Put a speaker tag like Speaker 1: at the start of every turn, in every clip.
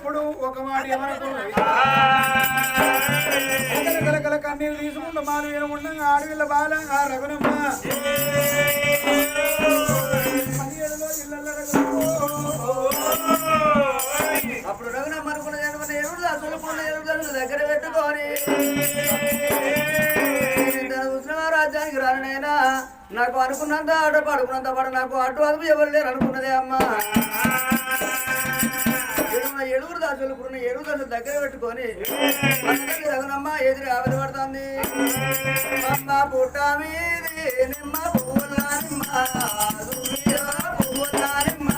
Speaker 1: అప్పుడు ఒక మాట ఏమనుకున్నది కన్నీరు తీసుకుంటూ మాలు వినకుండా ఆడవిల్ల బాల ఆ రఘునమ్మ 17లో ఇళ్ళ
Speaker 2: అప్పుడు రఘునమ్మ అనుకున్నది ఏమన్నా ఎరుడు అసలు ఎరుడు దగ్గర పెట్టుకొని రాజ్యానికి రానైనా నాకు అనుకున్నంత ఆట పడుకున్నంత పడ నాకు అటు అదుపు ఎవరు లేరు అనుకున్నదే అమ్మ ఏడుగురు దాసులు ఏడుగురు దాసులు దగ్గర పెట్టుకొని రఘునమ్మ ఎదురు ఆవిరి పడుతుంది అమ్మ పుట్ట మీది నిమ్మ పువ్వుల నిమ్మ పువ్వుల నిమ్మ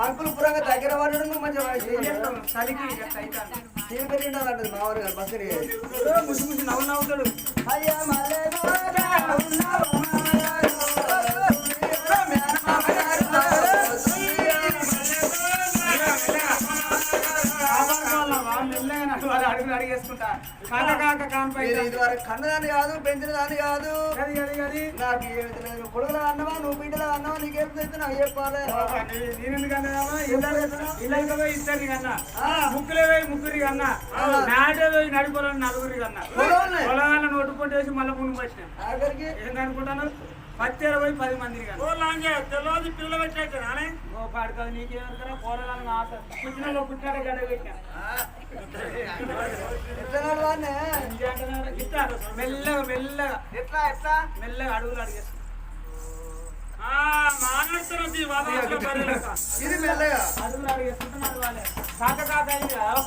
Speaker 2: అంకుల్ పురంగా దగ్గర పడడం మంచిగా చలికి మావారు గారు బస్సు ముసి ముసి నవ్వు నవ్వుతాడు అయ్యా అడుగులు అడిగేసుకుంటా కన్నదాన్ని కాదు పెంచిన దాన్ని కాదు నాకు ఏమి కొడుకుల అన్నవా నువ్వు బిడ్డల అన్నవా నీకేమైతే నాకు చెప్పాలి
Speaker 3: ఇద్దరికి కన్నా ముగ్గులే పోయి ముగ్గురికి కన్నా నాటే పోయి నడిపోలని నలుగురికి కన్నా పొలగాళ్ళని ఒట్టుకుంటేసి మళ్ళీ ముందు వచ్చిన ఏంటనుకుంటాను 10-20 10 మందికి తెలియదు పిల్లలు పెట్టాను ఓ పాడుతుంది నీకేమనుకున్నా పోరగాళ్ళని ఆశ పుట్టినలో పుట్టినాడే గడ్డ పెట్టినా మెల్లగా మెల్లగా ఎట్లా ఎట్లా మెల్లగా అడుగులు అడిగేస్తా ఇది మెల్లగా అడుగులు అడిగేసుకుంటున్నారు వాళ్ళే కాక కాక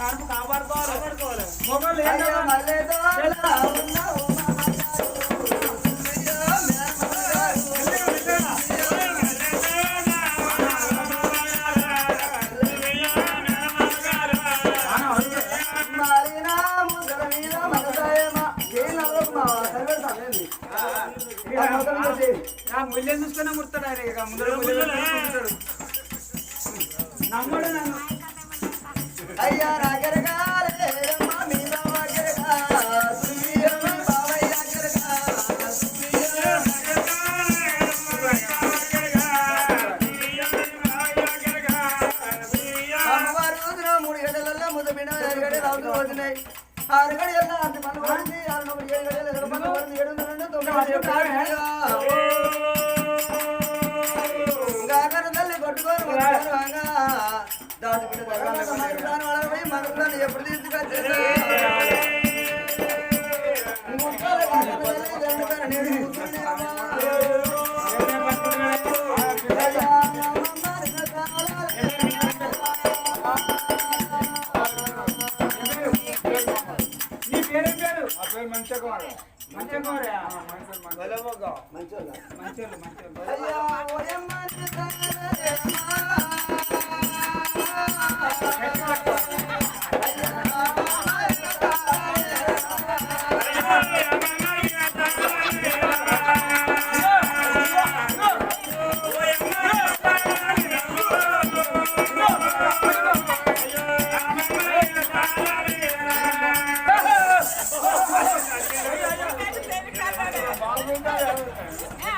Speaker 3: కడుపు కాపాడుకోవాలి మొగలు ముళ్ళని చూసుకున్నా ముడతాడు ఆయన ముందు నమ్మడు నన్ను
Speaker 2: అయ్యా ఎప్పుడు తీసుకొచ్చేదా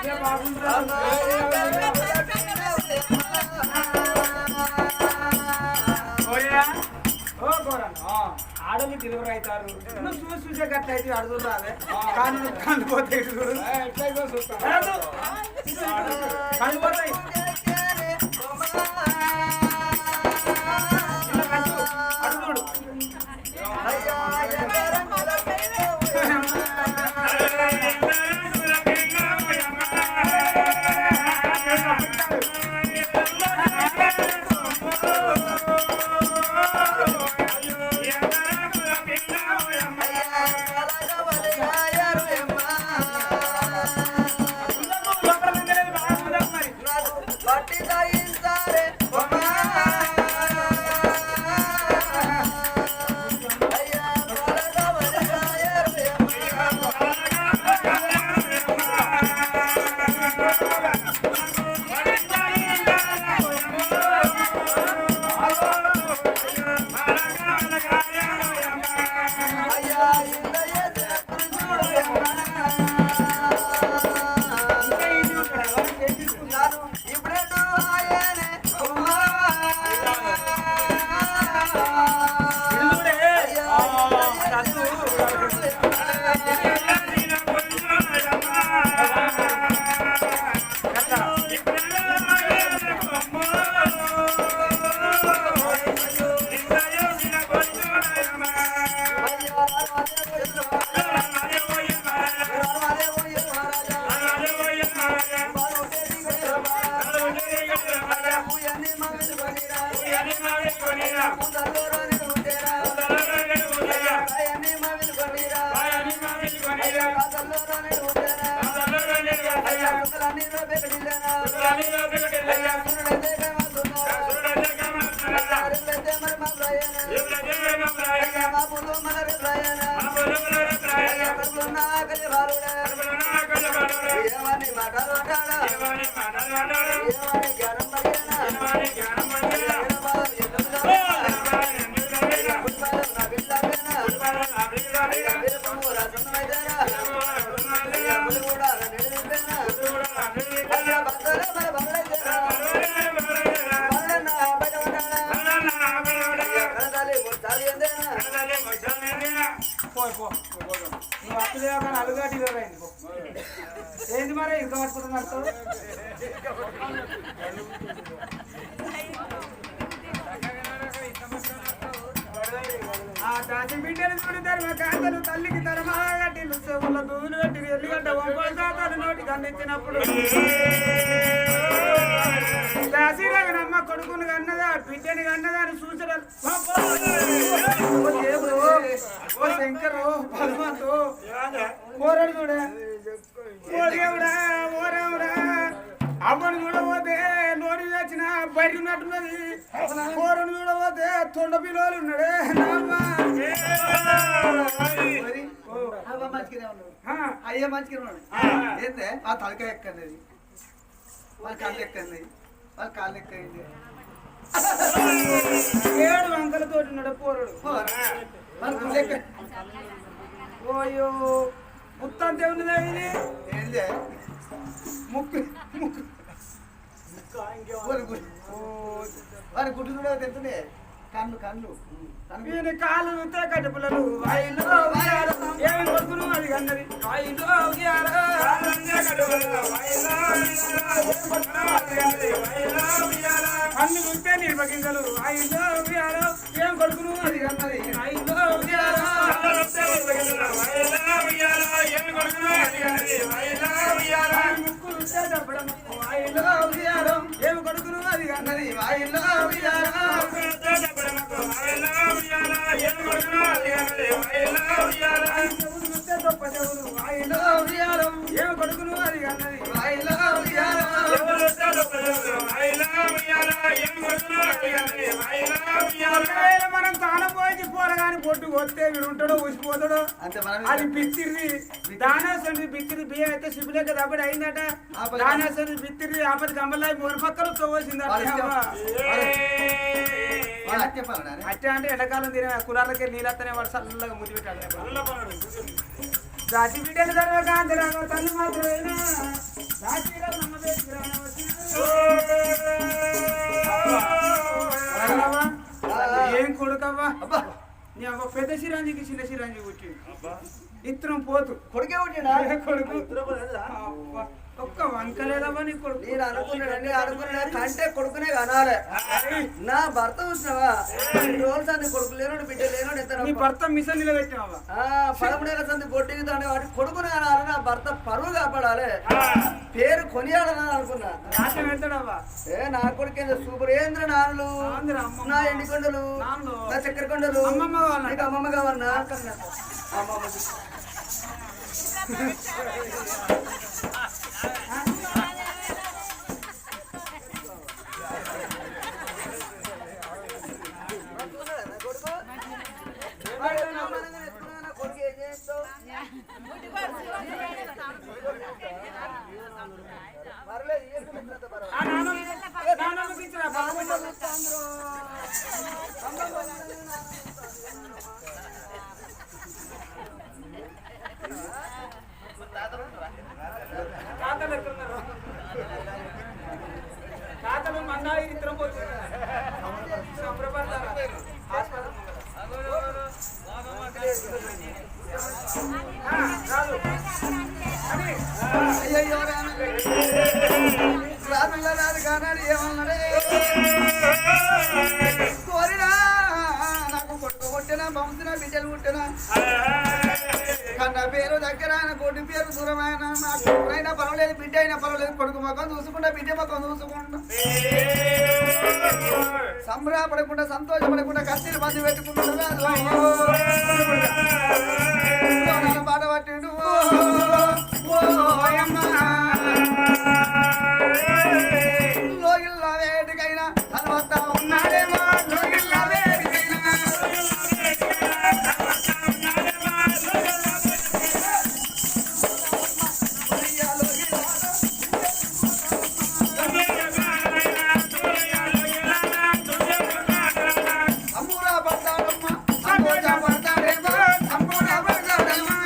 Speaker 3: అదే బాగుంటుంది. ఓయా ఓ కోరన్ ఆడలు డెలివరీ అవుతారు నువ్వు చూసే గట్ల అయితే అడుగుతా అదే కానీ నువ్వు కందిపోతే కందిపోతాయి అడుగుడు నువ్వు అప్పుడే కానీ అలుగా డెలివరీ అయింది ఏంది మరి ఇంకా పట్టుకుంటున్నారు దాచి బిడ్డలు చూడతారు కాంతలు తల్లికి తరమాగట్టిలు చెవుల దూలు కట్టి ఎల్లుగడ్డ వంపలు నోటికి అందించినప్పుడు దాసిరాగనమ్మ కొడుకుని కన్నదా బిడ్డని కన్నదా అని చూసడం ఓ శంకరు హనుమంతు ఓరడు చూడే ఓ దేవుడా ఓ రాముడా అమ్మను చూడబోతే నోటి వచ్చిన బయట ఉన్నట్టున్నది కూరను చూడబోతే తొండ పిల్లలు ఉన్నాడే
Speaker 2: అయ్యే మంచిగా ఉన్నాడు ఏంటే ఆ తలకాయ ఎక్కన్నది వాళ్ళ కళ్ళు ఎక్కన్నది వాళ్ళ కాళ్ళు ఎక్కయింది
Speaker 3: 7 వంకలతో ఉన్నాడు పోరడు ఓయో ముత్తంతే ఉన్నదా ఇది
Speaker 2: ఏంటే
Speaker 3: ముక్కు ముక్కు
Speaker 2: వారి గుడ్డు కూడా తింటుండే కళ్ళు కళ్ళు
Speaker 3: ఈయన కాళ్ళు చూస్తే కట్ట పిల్లలు ఏమి కొడుకును అది అన్నది కన్ను చూస్తే నిర్వహించలు ఏం కొడుకును అది అన్నది ముక్కు చూస్తే చెప్పడం ఏమి కొడుకును అది అన్నది ఏమి కొడుకును అది అన్నది మనం తాను పోయి పోరగాని పొట్టు కొస్తే వీడు ఉంటాడో ఊసిపోతాడో అది బిత్తిరి దానేశ్వరి బిత్తిరి బియ్యం అయితే శిబిలేక దబ్బడి అయిందట దానేశ్వరి బిత్తిరి ఆపది గమ్మలా 3 పక్కలు తోసిందట అట్టే అంటే ఎండాకాలం తినే కులాలకి నీళ్ళత్తనే వాడు చల్లగా ముద్దు పెట్టాడు దాచి బిడ్డలు తల్లి మాత్రమేనా ఏం కొడుకవ్వా నీ అవ్వ పెద్ద సిరాంజికి చిన్న సిరాంజి పుట్టింది ఇత్తనం పోతు
Speaker 2: కొడుకే పుట్టినా
Speaker 3: కొడుకు ఒక్క వంక లేదవ్వా నీ కొడుకు
Speaker 2: నేను అనుకున్నా కంటే కొడుకునే కనాలే నా భర్త చూసినావా రోజు సంది కొడుకు లేనోడు బిడ్డ లేనోడు ఎంత
Speaker 3: నీ భర్త మిషన్ నిలబెట్టినావా
Speaker 2: 13 సంది బొట్టికి తాండే వాటి కొడుకునే కనాలి నా భర్త పరువు కాపాడాలి పేరు కొనియాలని అనుకున్నా
Speaker 3: నాట్యం వెళ్తాడవ్వా
Speaker 2: నా కొడుకు సూపరేంద్ర నానులు నా ఎండికొండలు నా చక్కెర కొండలు
Speaker 3: అమ్మమ్మ కావాలన్నా
Speaker 2: నీకు అమ్మమ్మ కావాలన్నా అమ్మమ్మ కొడుకు ఏం చేస్తావు
Speaker 3: నాన్నమ్మకి ఇచ్చిన తాతలు ఎక్కడున్నారు తాతలు మన్నా ఇద్దరం పోతున్నారు సంప్రపడతారా హాస్పిటల్
Speaker 2: అయ్యో రాజుల రాజు కానాడు ఏమన్నాడే కోరినా నాకు కొట్టు కొట్టిన పంపిన బిడ్డలు పుట్టిన కన్న పేరు దగ్గర కొట్టు పేరు దూరమైన నా కొడుకునైనా పర్వాలేదు బిడ్డ అయినా పర్వాలేదు కొడుకు ముఖం చూసుకుంటా బిడ్డ ముఖం చూసుకుంటా సంబరపడకుండా సంతోషపడకుండా కత్తిని బంది పెట్టుకుంటున్నాడు పాట పట్టిండు లోగిల్ల వేటికైనా తర్వాత ఉన్నాడేమో లోగిల్ల వేటికైనా అమ్మూరా పడతాడమ్మా అమ్మూరా పడతాడేమో అమ్మూరా పడతాడమ్మా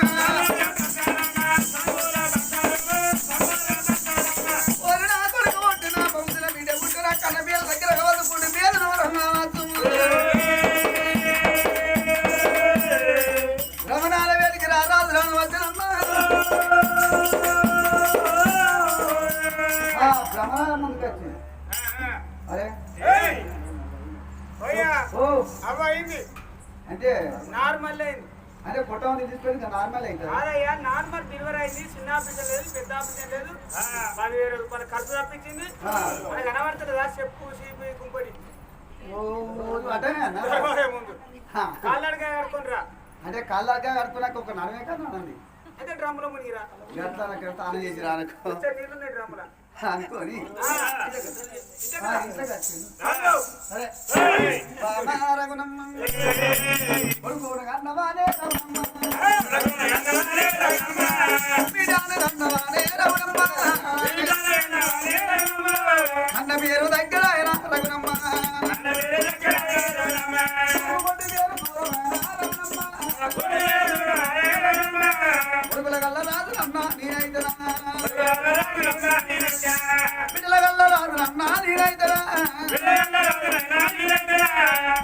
Speaker 2: రమణాల వేదికి రారాజు రాను వచ్చినమ్మా భ్రమణాల ముందుకు వచ్చింది అరే
Speaker 3: అవ్వ అయింది
Speaker 2: అంటే
Speaker 3: నార్మల్ అయింది
Speaker 2: అంటే పొట్ట తీసుకొని నార్మల్ అయింది
Speaker 3: అదయ్యా నార్మల్ డెలివరీ అయింది చిన్న ఆపరేషన్ లేదు పెద్ద ఆపరేషన్ లేదు 10,000 రూపాయలు ఖర్చు తప్పించింది మనకు కనబడుతుంది కదా చెప్పు చీపి కుంపడి
Speaker 2: అటనే అన్న
Speaker 3: ముందు కాళ్ళడిగా కడుకొని రా
Speaker 2: అంటే కాళ్ళగా కడుపునాక ఒక నడమే కదా అన్నది
Speaker 3: అయితే డ్రమ్లో మునిగిరా
Speaker 2: గట్ల తాను చేసి రానుకో
Speaker 3: నీళ్ళున్నాయి డ్రమ్లా
Speaker 2: అనుకోని అన్న పేరు దగ్గర రఘునమ్మ కొడుకుల గల్ల రాజు అన్న నేనైతరా బిడ్డల గల్ల రాజు అన్న నేనైతరా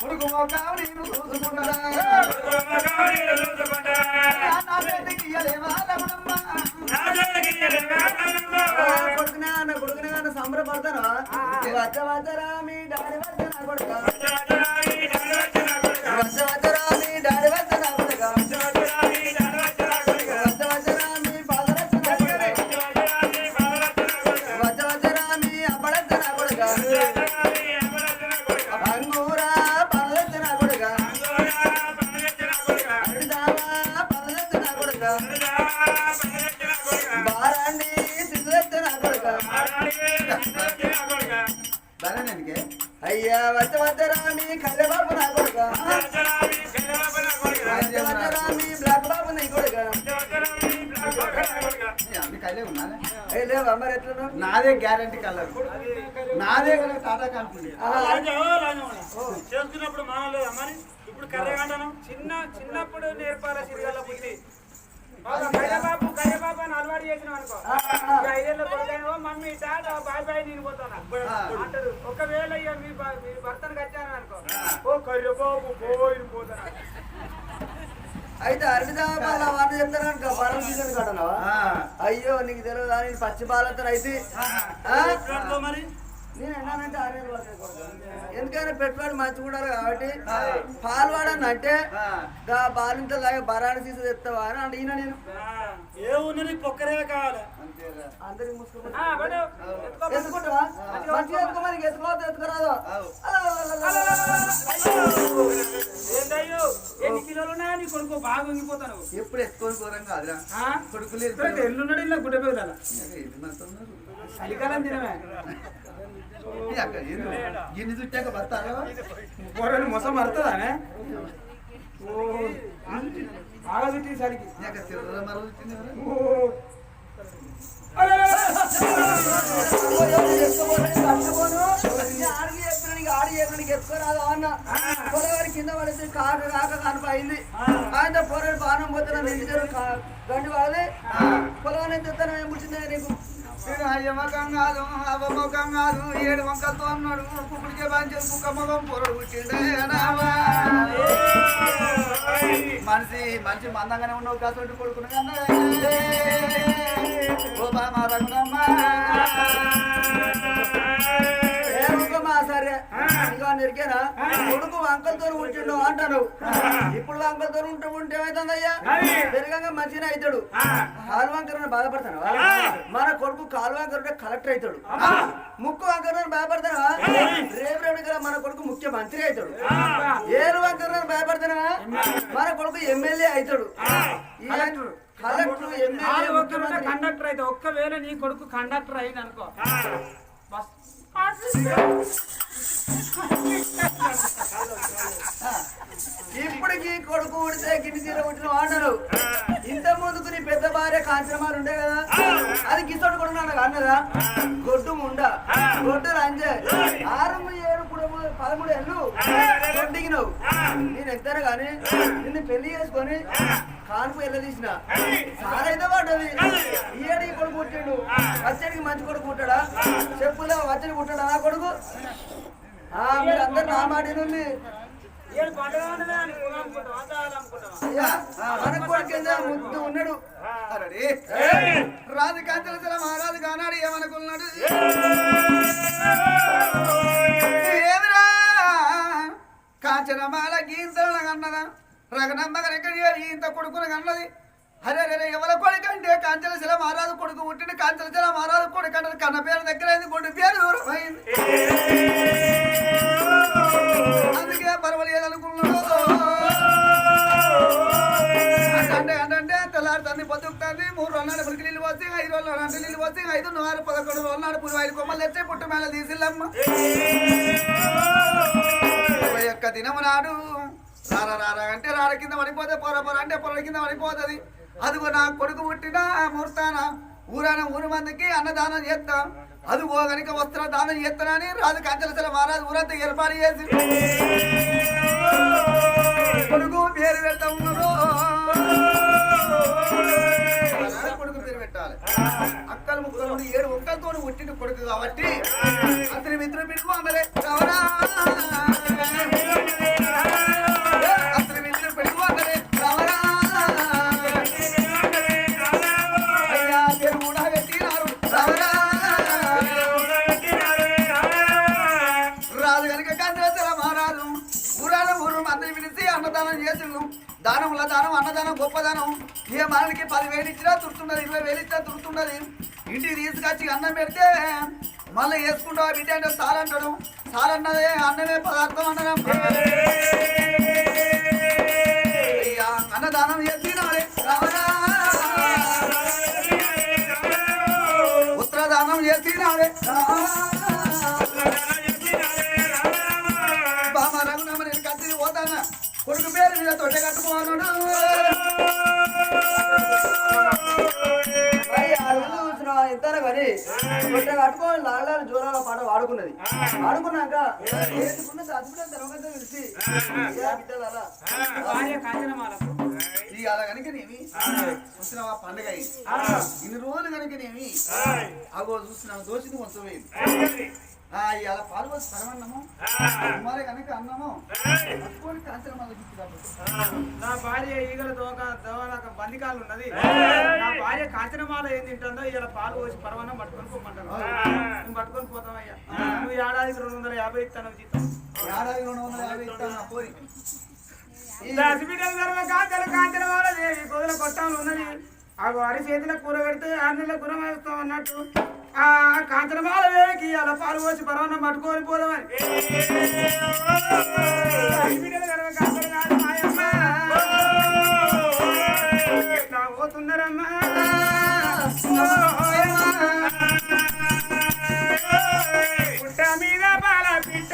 Speaker 2: కొడుకు మోకావు నేను చూసుకుంటారా కొడుకునే సంబరపడతారా వచ్చరా మీ డాడీ వచ్చ నా కొడుక వచ్చరా మీ డాడీ వచ్చ నా కొడుక వచ్చరా మీ ఫాదర్ వచ్చ నా కొడుక వచ్చరా మీ అబ్బడచ్చ నా కొడుక అంగూరా పల్లెచ్చ నా కొడుక అడిదావా పల్లెచ్చ నా కొడుక బారాండి సిద్ధెచ్చ నా కొడుక అయ్యా వచ్చరా మీ కళ్ళె బాబు నా కొడుక వచ్చరా మీ బ్లాక్ బాబు నీ కొడుక లేవా మరి ఎట్లా నాదే గ్యారంటీ కలర్ నాదే కదా టాటా కంపెనీ
Speaker 3: చేసుకున్నప్పుడు మానలేదు మరి ఇప్పుడు కర్రే అంటాను చిన్నప్పుడు నేర్పాల సిరిగాల బుద్ధి కర్రెబాబు అలవాటు చేసిన అనుకో 5 ఏళ్ళ కొడుకైనా మమ్మీ టాటా బాయ్ బాయ్ నేను పోతాను అంటారు. ఒకవేళ ఇక మీ భర్తను కట్టాను అనుకో ఓ కర్రీ బాబు పోయి పోతాను.
Speaker 2: అయితే అరటిదాల వాళ్ళు చెప్తాను బలం తీసుకొని కట్టనావా? అయ్యో నీకు తెలియదు అని పచ్చి బాలతో అయితే
Speaker 1: మరి
Speaker 2: నేను ఎన్నానంటే 6 ఏళ్ళు పడుతుంది. ఎందుకైనా పెట్టుబడి మంచిగా ఉండాలి కాబట్టి పాలు వాడని అంటే బాలింత లాగా బరాని తీసి తెస్తావా అని అడిగినా నేను.
Speaker 1: ఏ ఉన్నది పొక్కరే కావాలి
Speaker 2: అందరికి ఎత్తుకుంటావా? మంచిగా ఎత్తుకో, మరి ఎత్తుకోవద్దు ఎత్తుకురాదు.
Speaker 3: ఏంటయ్యో ఎన్ని కిలోలు ఉన్నాయా నీ కొడుకు బాగా వంగిపోతాను.
Speaker 2: ఎప్పుడు ఎత్తుకొని పోరం కాదురా కొడుకులు
Speaker 3: ఎల్లున్నాడు ఇలా గుడ్డ పేరు చలికాలం తినమే
Speaker 2: గిన్నె చుట్టాక బతారా
Speaker 3: మొసం పడుతుందానే బాగా చుట్టి సరికి
Speaker 2: ఎత్తుకోరాదు అన్న పొరగాడి కింద పడితే కాక కాక కనిపోయింది. ఆయన పొరగాడు బాణం పోతున్నా నిండు గండి వాడది పొలగానే తెస్తాను ఏం పుట్టిందా నీకు?
Speaker 4: అయ్యమ్మకం కాదు అవ్వమ్మకం కాదు 7 వంకలతో అన్నాడు కుక్కడికే బాగా కుక్క మగం పొరడు పుట్టిండే మనిషి మంచి మందంగానే ఉన్నావు కాసోటి కొడుకును కన్నా ఓ బామా రఘునమ్మా
Speaker 2: సరే ఇంకా నిరికేనా కొడుకు వంకలతో ఉంటుండు అంటాను. ఇప్పుడు వంకలతో ఉంటే ఏమైతుందయ్యా? పెరగంగా మంచిగా అవుతాడు. కాలు వంకర బాధపడతాను. మన కొడుకు కాలు వంకర కలెక్టర్ అవుతాడు. ముక్కు వంకర భయపడతానా? రేపు రేపు మన కొడుకు ముఖ్యమంత్రి అవుతాడు. ఏరు వంకర భయపడతానా? మన కొడుకు ఎమ్మెల్యే అవుతాడు. కలెక్టర్ ఎమ్మెల్యే
Speaker 3: కండక్టర్ అయితే ఒక్కవేళ నీ కొడుకు కండక్టర్ అయింది అనుకో
Speaker 2: ఇప్పటికి కొడుకు ఉడితే గిన్నె తీర పుట్టిన అంటారు. ఇంత ముందుకు నీ పెద్ద భార్య కాంచమారు ఉండే కదా, అది గిసోడు కొడుకు నాకు అన్నదా? గొడ్డు ముండ గొడ్డు రంజే 6, 7, 13 ఏళ్ళు గొడ్డిగినవు. నేను ఎంతనే గాని నిన్ను పెళ్లి చేసుకొని కానుపు ఎల్ల తీసిన సారైతే పడ్డది. ఈ ఏడికి కొడుకు పుట్టిండు. వచ్చేడికి మంచి కొడుకు పుట్టాడా? చెప్పులే వచ్చడి పుట్టాడా నా కొడుకు? మీరు అందరు నా మాట నుండి ముద్దు ఉన్నాడు.
Speaker 4: రాజు కాంచల మహారాజు కానాడు ఏమనుకున్నాడు? ఏమిరా కాంచనమాల గీంతల కన్నదా రగనమ్మ కనుక ఇంత కొడుకును కన్నది. అరే రే ఎవరి కొడుకు అంటే కాంచలశిల మహారాజు కొడుకు పుట్టిన కాంచలశిల మహారాజు కొడుకు అంటే కన్న పేరు దగ్గర అయింది, కొడుకు పేరు దూరం అయింది. అందుకే పర్వాలేదు అనుకున్నాడు. అంటే తెల్లారుతుంది పొద్దుకుతుంది 3 రోజులు నాడు పులికి నీళ్ళు పోసి 5 రోజులు నాడు నీళ్ళు పోసి 5, 4, 11 రోజులు నాడు పులి 5 కొమ్మలు తెచ్చే పుట్టు మేళ తీసిల్లమ్మ. 21 దినము నాడు రారా అంటే రాడ కింద పడిపోతే పొర అంటే పొర కింద పడిపోతుంది. అదిగో నా కొడుకు పుట్టిన ముహూర్తాన ఊరు మందికి అన్నదానం చేస్తా, అదిగో కనుక వస్త్ర దానం చేస్తానని రాజు కాంచలశిల మహారాజు ఊరంతా ఏర్పాటు చేసి కొడుకు పేరు పెడతా ఉన్నారు. కొడుకు పేరు పెట్టాలి. అక్కలు ముక్కలు 7 ఒక్కలతో పుట్టిన కొడుకు కాబట్టి అతని మిత్రులు పెట్టుకో అందరే కావరా అన్నదానం చేసిండు. దానంలో దానం అన్నదానం గొప్పదానం. ఏ మనకి 10,000 ఇచ్చినా తుడుతున్నది, 20,000 ఇచ్చినా తుడుతున్నది. ఇంటికి తీసుకొచ్చి అన్నం పెడితే మళ్ళీ వేసుకుంటావు బిడ్డ అంటే సార్ అంటాడు. సార్ అన్నదే అన్నమే పదార్థం అన్నదం. అయ్యా అన్నదానం చేసినాడే ఉత్తరదానం చేసినాడే బామ రఘునమ్మ నేను కత్తిని పోతానా కొడుకు పేరు మీద తొట్టె కట్టుకోవాలన్నాడు.
Speaker 2: ఎంతనా కానీ తొట్టె కట్టుకోవాలి లాగాలి జోరాల పాట వాడుకున్నది. వాడుకున్నాక తెలిసి
Speaker 3: భార్య కాంచనమాల
Speaker 4: ఇక ఇవాళ కనుకనేమి చూసినావా పండుగ ఇన్ని రోజులు కనుకనేమి అగో చూసినావు దోషిని వంచవేది ఇవాళ పాలు వచ్చి పరమన్నము మరి కనుక అన్నము పట్టుకొని కాంచనం
Speaker 3: నా భార్య ఈగల దోవలాక బందికాలు ఉన్నది నా భార్య కాంచనమాల ఏం తింటుందో ఇలా పాలు పోసి పరమన్నం పట్టుకొని పోమంటాను నువ్వు పట్టుకొని పోతావయ్యా నువ్వు ఏడాదికి 250 ఇస్తాను జీతం
Speaker 4: ఏడాది 250 ఇస్తాను పోయి
Speaker 3: కాంచనమాల కొదుల కొట్టాలు ఉన్నది ఆ వారి చేతిలో కూర పెడితే 6 నెలల కూర వేస్తాం అన్నట్టు ఆ కాంచనమాల వేడికి అలా పాలు పోసి పరవన్నం పట్టుకొని పోదామని పోతున్నారమ్మా పుట్ట మీద పాల పిట్ట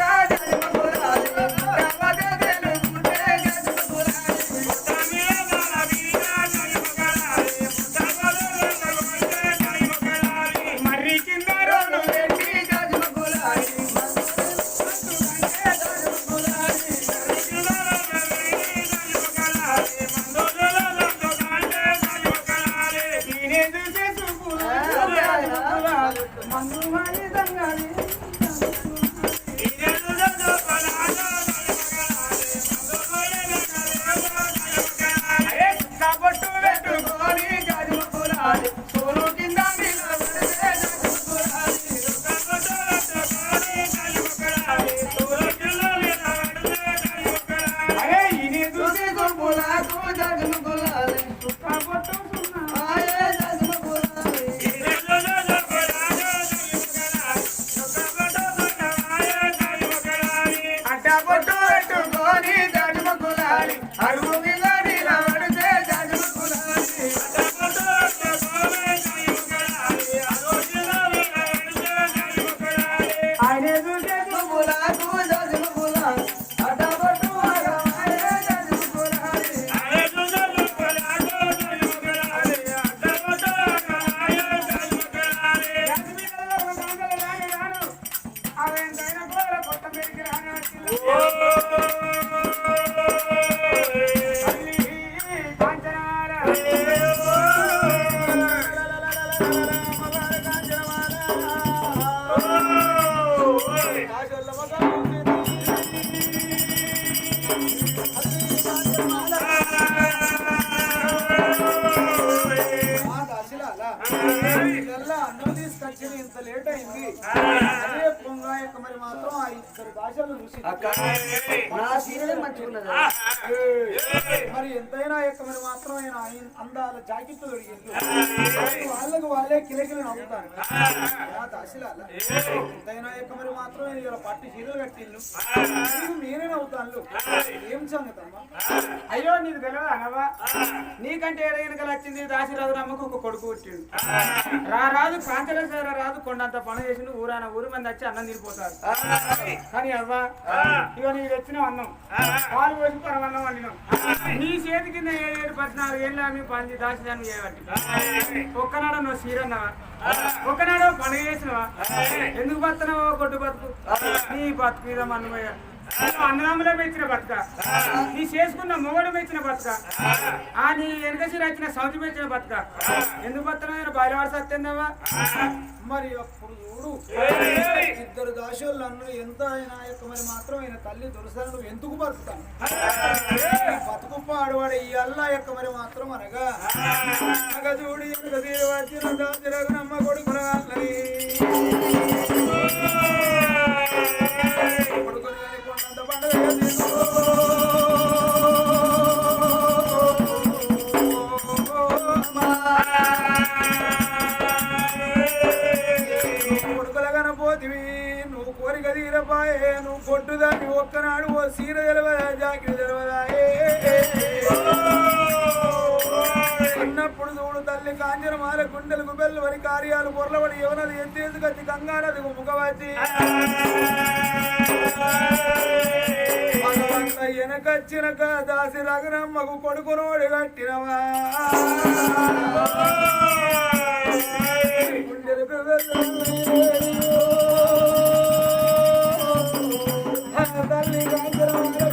Speaker 1: అన్నం తీసుకొచ్చి ఇంత లేట్ అయింది అదే పొంగా యొక్క మరి మాత్రం ఆ 2 భాషలు చూసి మరి ఎంతైనా యొక్క మరి మాత్రం ఆయన అందాల జాకెట్లు దొరికింది వాళ్ళకు వాళ్ళే కిలకిలు నవ్వుతాను ఎంతైనా యొక్క మరి మాత్రం ఇలా పట్టు చీరలు కట్టిండు మీరే నవ్వుతాను ఏం సంగతమ్మా
Speaker 3: అయ్యో నీకు తెలియదు అనవా నీకంటే ఏడైనా వచ్చింది దాసిరాజు అమ్మకు ఒక కొడుకు పుట్టిండు రాదు కాంచలేశ్వర రాదు కొండంత పని చేసి ఊరు మంది వచ్చి అన్నం తినిపోతారు కానీ అవ్వా ఇక నీకు తెచ్చిన అన్నం పాలు పోసి పరమన్నం వండినాం నీ చేతి కింద 7-14 ఏళ్ళ మీ పని దాచిదాన్ని చేయబట్టి ఒక్కనాడు నువ్వు సీరన్నావా ఒక్కనాడు పండుగ చేసినవా ఎందుకు బతున్నావో గొడ్డు బతుకు నీ బతుకు మీద మన్నమయ్య అన్నదమ్ములో మెచ్చిన బతుక నీ చేసుకున్న మొగడు మెచ్చిన బతుక నీ వెనకసీర వచ్చిన సౌతి మెచ్చిన బతుక ఎందుకు బతున్నావు బయలువాడు సత్యందవా
Speaker 1: మరి అప్పుడు చూడు 2 దాసోళ్ళు అన్ను ఎంత అయినా యొక్క మరి మాత్రం ఆయన తల్లి దొరసాను నువ్వు ఎందుకు బతుకుతాను బతుకు పాడువాడు ఈ అల్లా యొక్క మరి మాత్రం అనగా చూడు వచ్చిన దాసిరగనమ్మ కొడుకు నువ్వు కోరిక తీరపాయే నువ్వు కొట్టుదాన్ని ఒక్కనాడు ఓ సీర తెలవదా జాకిరి తెలవదాయే అన్నప్పుడు చూడు తల్లి కాంజనమాల గుండెలకు బెల్లు వరి కార్యాలు పొరలబడి ఎవనది ఎత్తేసుకొచ్చి గంగానది ముఖవచ్చి వెనకచ్చిన దాసి రగనమ్మకు కొడుకునోడి కట్టినవా గుండెలకు తల్లి కాంజనమాల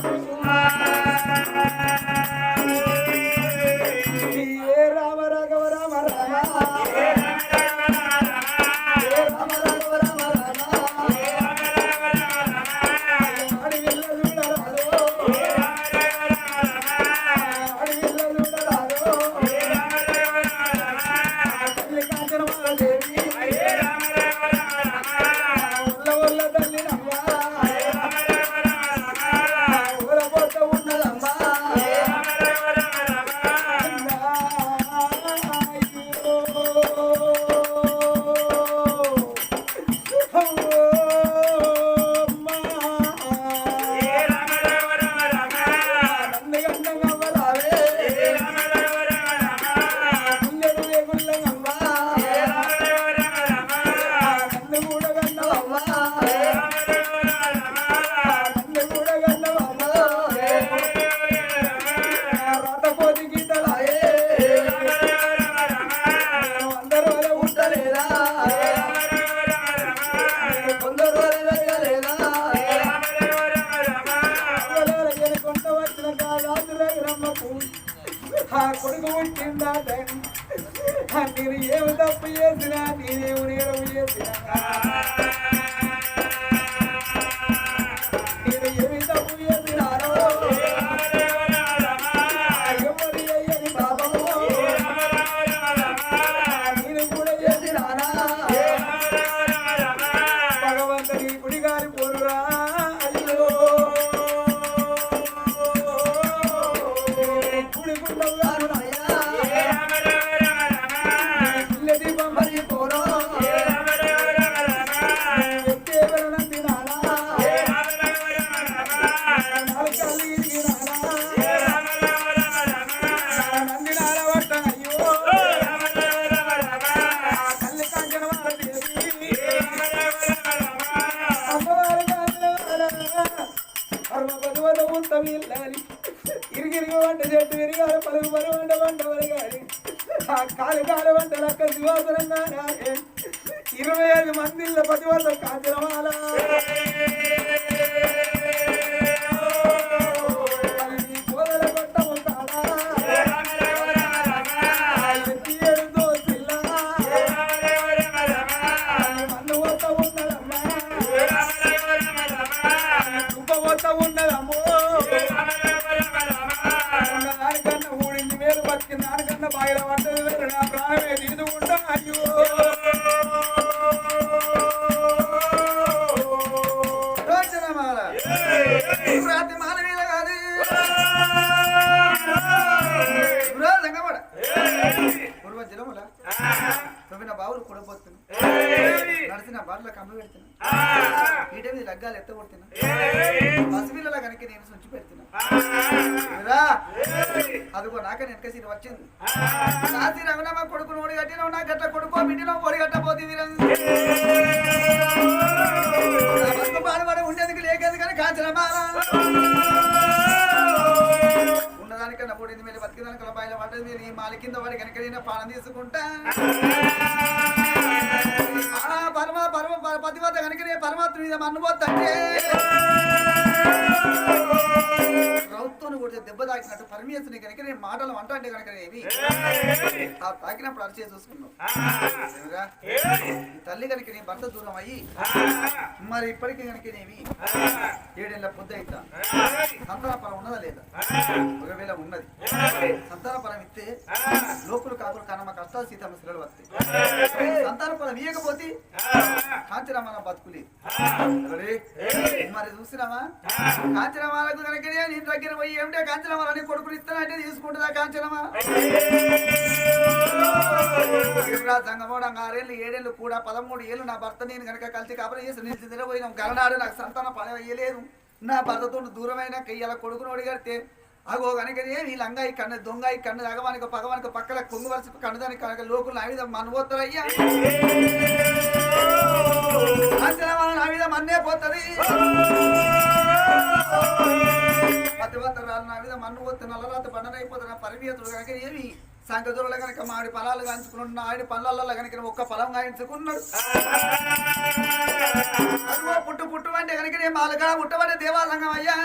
Speaker 1: నేను ఏమి తప్పు చేసినా నేనేమి నేరం చేసినా నేను ఏమి తప్పు చేసినారో ఎవరి అయ్యని పాపము నేను కూడా చేసినానా భగవంతుని గుడి గారి పోరురా అయ్యో గుడి గుండవు గారు ఇరిగిరిగి వంట చెట్టు విరిగాలి పలుగు పలు వంట వంట వరగాలి ఆ కాలు కాలు వంట లెక్క శివాసనంగా 25 మందిలో 10 వందల కాంచనమాల కోదల కొట్టము కాడా ఏడుతో పిల్ల మన్ను వద్ద ఉన్నదమ్మా దుబ్బ వద్ద ఉన్నదమ్మో దానికన్నా ఊడింది వేలు బతికింది దానికన్నా బాయిల పడ్డది వేరు నా ప్రాణమే తీసుకుంటా అయ్యో
Speaker 4: రాత్రి మాల మీద కాదు పూర్వజనముల తొమ్మిన బావులు కూడబోతున్నా నడిచిన బాటలో కమ్మ పెడుతున్నా ఈట మీద లగ్గాలు ఎత్తగొడుతున్నా పసిపిల్లల కనుక నేను సుంచి పెడుతున్నా అదిగో నాక వెనక సీన్ వచ్చింది నాసి రఘునమ్మ కొడుకును ఓడి కట్టినావు నా గట్ట కొడుకో బిడ్డినావు పొడి కట్టబోతు పాడుబడి ఉండేందుకు లేకేది కానీ కాంచనమాల ఉన్నదానికన్నా పొడింది మీరు బతికిదానికన్నా బయట పడ్డది మీరు ఈ మాలి కింద పడి కనుక నేను పానం తీసుకుంటా పతివత కనుక నేను పరమాత్మ మీద మన్నుపోతుంటే రౌత్తును కొడితే దెబ్బ తాకినట్టు పరమేశ్వరుని కనుక నేను మాటలు అంటే కనుక ఏమి ఆ తాకినప్పుడు అరిచే చూసుకున్నావు తల్లి కనుక నీ భర్త దూరం అయ్యి మరి ఇప్పటికీ కనుకనేమి 7 ఏళ్ల పొద్దు అవుతా సంతాన పరం ఉన్నదా లేదా ఒకవేళ ఉన్నది సంతాన పరం ఇస్తే లోకులు కాకులు కనమ్మ కష్టాలు సీతమ్మ శిలలు వస్తాయి సంతాన పరం ఇయ్యకపోతే కాంచరామాల బతుకులేదు మరి చూసినామా కాంచరామాలకు కనుక నీ దగ్గర పోయి ఏమిటే కాంచరామాలని కొడుకులు ఇస్తానంటే తీసుకుంటుందా కాంచరమా సంగమోడంగా 6 ఏళ్ళు 7 ఏళ్ళు కూడా 13 ఏళ్ళు నా భర్త నేను కనుక కలిసి కాపలు చేసి నేను నిద్రపోయినాం గలనాడు నాకు సంతానం పని అయ్యలేదు నా భర్తతో దూరమైన కయ్యాల కొడుకును అడిగడితే అగో కనుకనే వీళ్ళు అంగాయి కన్ను దొంగాయి కన్ను అగవానికి పగవానికి పక్కన కొంగు వలసి కన్నుదానికి కనుక లోకులు నా మీద మన్నుపోతారయ్యా నా మీద మన్నే పోతుంది పతివతరాలు నా మీద మన్ను పోతే నల్లరాత బండనైపోతున్న పరిమితులు కనుక ఏమి సంకజుల కనుక మాడి ఫలాలు కాంచుకున్నాడు ఆడి పళ్ళల్లో కనుక ఒక్క ఫలం కాయించుకున్నాడు పుట్టు పుట్టు అంటే కనుక మాలగా పుట్టబడే దేవాలంగం అయ్యా